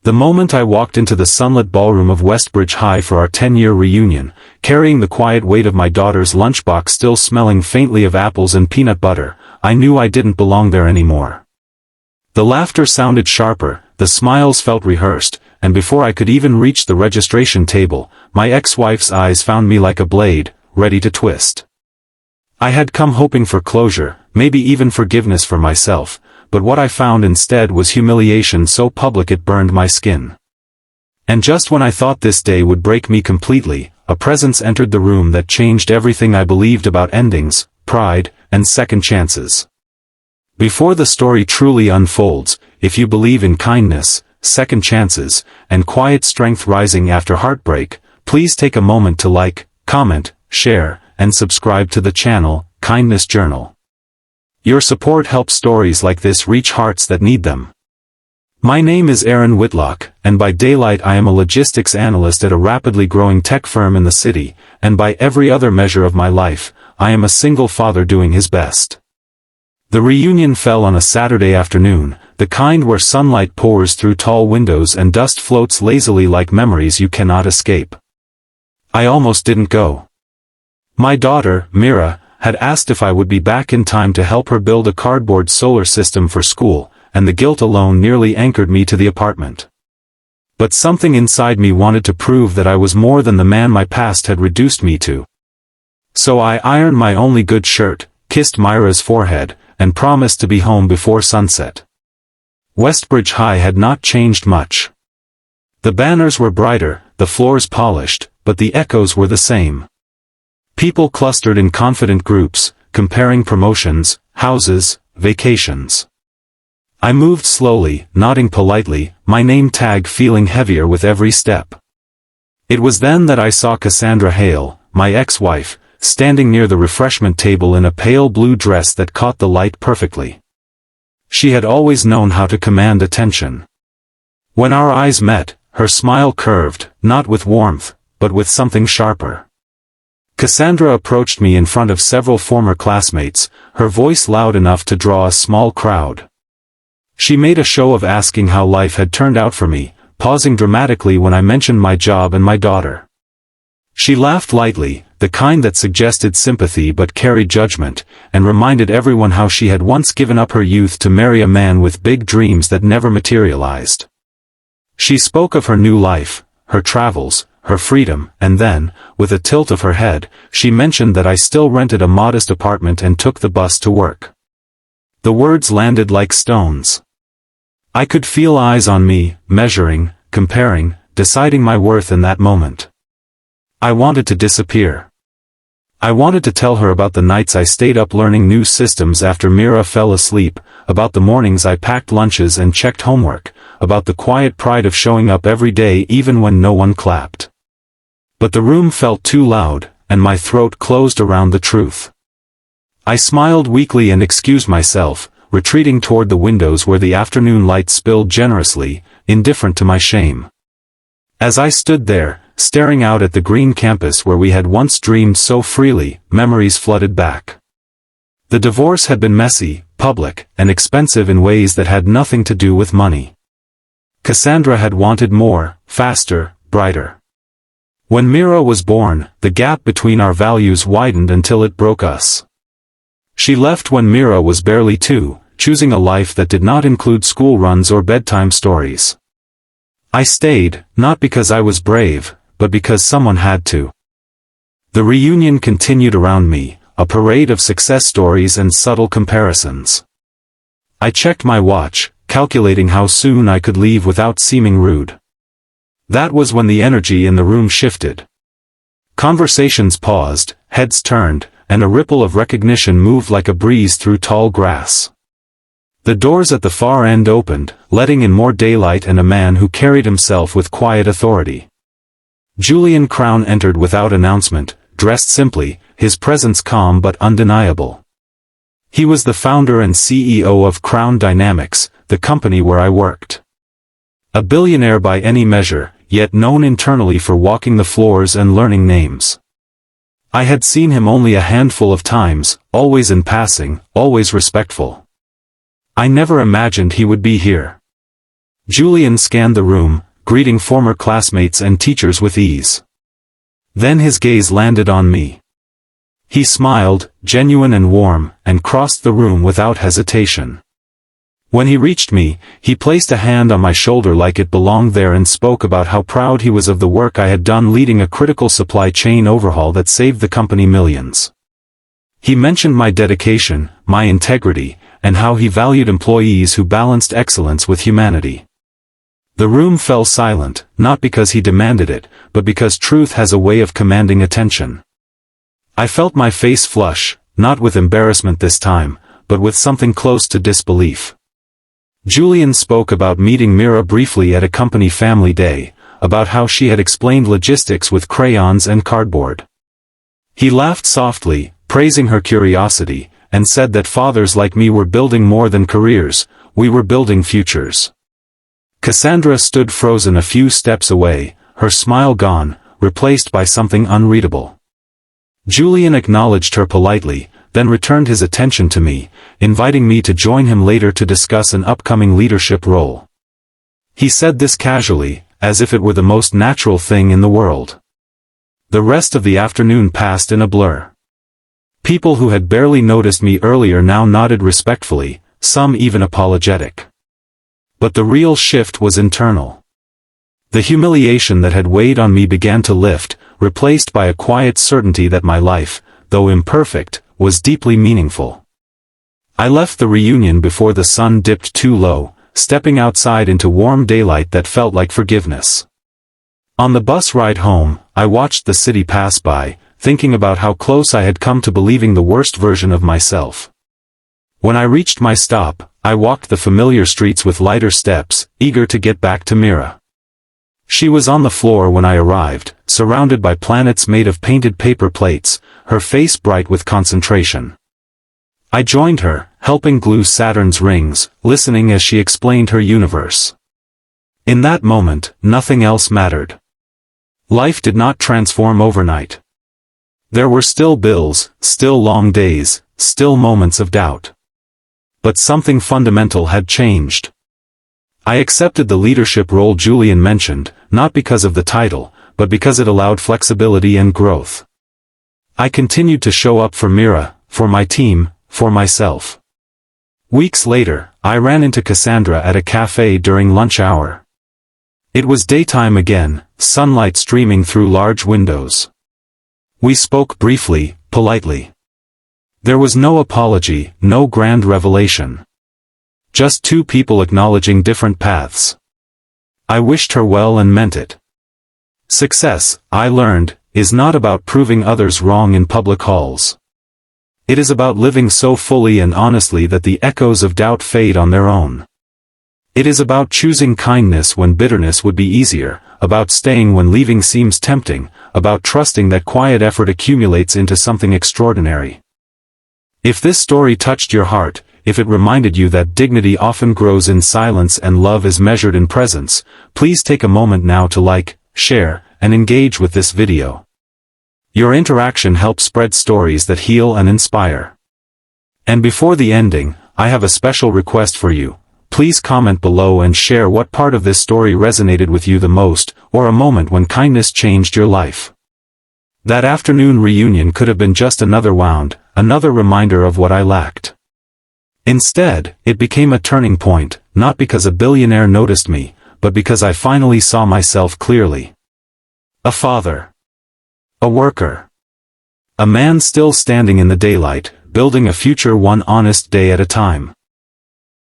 The moment I walked into the sunlit ballroom of Westbridge High for our 10-year reunion, carrying the quiet weight of my daughter's lunchbox still smelling faintly of apples and peanut butter, I knew I didn't belong there anymore. The laughter sounded sharper, the smiles felt rehearsed, and before I could even reach the registration table, my ex-wife's eyes found me like a blade, ready to twist. I had come hoping for closure, maybe even forgiveness for myself, but what I found instead was humiliation so public it burned my skin. And just when I thought this day would break me completely, a presence entered the room that changed everything I believed about endings, pride, and second chances. Before the story truly unfolds, if you believe in kindness, second chances, and quiet strength rising after heartbreak, please take a moment to like, comment, share, and subscribe to the channel, Kindness Journal. Your support helps stories like this reach hearts that need them. My name is Aaron Whitlock, and by daylight I am a logistics analyst at a rapidly growing tech firm in the city, and by every other measure of my life, I am a single father doing his best. The reunion fell on a Saturday afternoon, the kind where sunlight pours through tall windows and dust floats lazily like memories you cannot escape. I almost didn't go. My daughter, Mira, had asked if I would be back in time to help her build a cardboard solar system for school, and the guilt alone nearly anchored me to the apartment. But something inside me wanted to prove that I was more than the man my past had reduced me to. So I ironed my only good shirt, kissed Mira's forehead, and promised to be home before sunset. Westbridge High had not changed much. The banners were brighter, the floors polished, but the echoes were the same. People clustered in confident groups, comparing promotions, houses, vacations. I moved slowly, nodding politely, my name tag feeling heavier with every step. It was then that I saw Cassandra Hale, my ex-wife, standing near the refreshment table in a pale blue dress that caught the light perfectly. She had always known how to command attention. When our eyes met, her smile curved, not with warmth, but with something sharper. Cassandra approached me in front of several former classmates, her voice loud enough to draw a small crowd. She made a show of asking how life had turned out for me, pausing dramatically when I mentioned my job and my daughter. She laughed lightly, the kind that suggested sympathy but carried judgment, and reminded everyone how she had once given up her youth to marry a man with big dreams that never materialized. She spoke of her new life, her travels, her freedom, and then, with a tilt of her head, she mentioned that I still rented a modest apartment and took the bus to work. The words landed like stones. I could feel eyes on me, measuring, comparing, deciding my worth in that moment. I wanted to disappear. I wanted to tell her about the nights I stayed up learning new systems after Mira fell asleep, about the mornings I packed lunches and checked homework, about the quiet pride of showing up every day even when no one clapped. But the room felt too loud, and my throat closed around the truth. I smiled weakly and excused myself, retreating toward the windows where the afternoon light spilled generously, indifferent to my shame. As I stood there, staring out at the green campus where we had once dreamed so freely, memories flooded back. The divorce had been messy, public, and expensive in ways that had nothing to do with money. Cassandra had wanted more, faster, brighter. When Mira was born, the gap between our values widened until it broke us. She left when Mira was barely 2, choosing a life that did not include school runs or bedtime stories. I stayed, not because I was brave, but because someone had to. The reunion continued around me, a parade of success stories and subtle comparisons. I checked my watch, calculating how soon I could leave without seeming rude. That was when the energy in the room shifted. Conversations paused, heads turned, and a ripple of recognition moved like a breeze through tall grass. The doors at the far end opened, letting in more daylight and a man who carried himself with quiet authority. Julian Crown entered without announcement, dressed simply, his presence calm but undeniable. He was the founder and CEO of Crown Dynamics, the company where I worked. A billionaire by any measure, yet known internally for walking the floors and learning names. I had seen him only a handful of times, always in passing, always respectful. I never imagined he would be here. Julian scanned the room, greeting former classmates and teachers with ease. Then his gaze landed on me. He smiled, genuine and warm, and crossed the room without hesitation. When he reached me, he placed a hand on my shoulder like it belonged there and spoke about how proud he was of the work I had done leading a critical supply chain overhaul that saved the company millions. He mentioned my dedication, my integrity, and how he valued employees who balanced excellence with humanity. The room fell silent, not because he demanded it, but because truth has a way of commanding attention. I felt my face flush, not with embarrassment this time, but with something close to disbelief. Julian spoke about meeting Mira briefly at a company family day, about how she had explained logistics with crayons and cardboard. He laughed softly, praising her curiosity, and said that fathers like me were building more than careers, we were building futures. Cassandra stood frozen a few steps away, her smile gone, replaced by something unreadable. Julian acknowledged her politely, then returned his attention to me, inviting me to join him later to discuss an upcoming leadership role. He said this casually, as if it were the most natural thing in the world. The rest of the afternoon passed in a blur. People who had barely noticed me earlier now nodded respectfully, some even apologetic. But the real shift was internal. The humiliation that had weighed on me began to lift, replaced by a quiet certainty that my life, though imperfect, was deeply meaningful. I left the reunion before the sun dipped too low, stepping outside into warm daylight that felt like forgiveness. On the bus ride home, I watched the city pass by, thinking about how close I had come to believing the worst version of myself. When I reached my stop, I walked the familiar streets with lighter steps, eager to get back to Mira. She was on the floor when I arrived, surrounded by planets made of painted paper plates, her face bright with concentration. I joined her, helping glue Saturn's rings, listening as she explained her universe. In that moment, nothing else mattered. Life did not transform overnight. There were still bills, still long days, still moments of doubt. But something fundamental had changed. I accepted the leadership role Julian mentioned, not because of the title, but because it allowed flexibility and growth. I continued to show up for Mira, for my team, for myself. Weeks later, I ran into Cassandra at a cafe during lunch hour. It was daytime again, sunlight streaming through large windows. We spoke briefly, politely. There was no apology, no grand revelation. Just two people acknowledging different paths. I wished her well and meant it. Success, I learned, is not about proving others wrong in public halls. It is about living so fully and honestly that the echoes of doubt fade on their own. It is about choosing kindness when bitterness would be easier, about staying when leaving seems tempting, about trusting that quiet effort accumulates into something extraordinary. If this story touched your heart, if it reminded you that dignity often grows in silence and love is measured in presence, please take a moment now to like, share, and engage with this video. Your interaction helps spread stories that heal and inspire. And before the ending, I have a special request for you. Please comment below and share what part of this story resonated with you the most, or a moment when kindness changed your life. That afternoon reunion could have been just another wound, another reminder of what I lacked. Instead, it became a turning point, not because a billionaire noticed me, but because I finally saw myself clearly. A father. A worker. A man still standing in the daylight, building a future one honest day at a time.